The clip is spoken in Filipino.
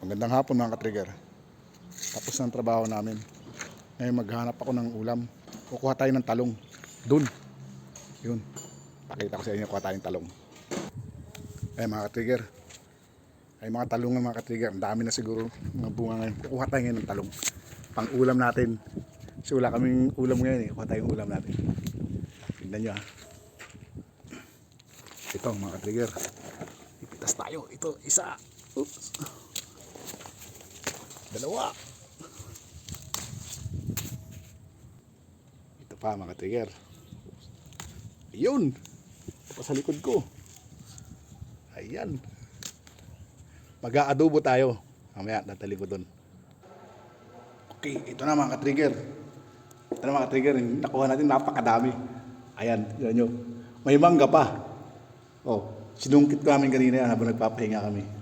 Magandang hapon mga ka-trigger. Tapos ng trabaho namin. Ngayon maghanap ako ng ulam. Kukuha tayo ng talong. Dun. Yun. Pakita ko sa inyo, kuha tayong talong. Ay mga ka-trigger. Ay mga talong mga ka-trigger. Ang dami na siguro mga bunga ngayon. Kukuha tayo ngayon ng talong. Pang ulam natin. Kasi wala kaming ulam ngayon eh. Kuha tayong ulam natin. Tignan nyo ha. Ito mga ka-trigger. Ipitas tayo. Ito isa. Oops. Dalawa. Ito pa mga trigger. Ayun. Ito pa sa likod ko. Ayan. Mag-aadobo tayo. Mamaya natali ko dun. Okay. Ito na mga trigger. Ito na mga trigger. Nakuha natin napakadami. Ayan. Yan nyo. May mangga pa. Oh. Sinungkit ko namin kanina yan habang nagpapahinga kami.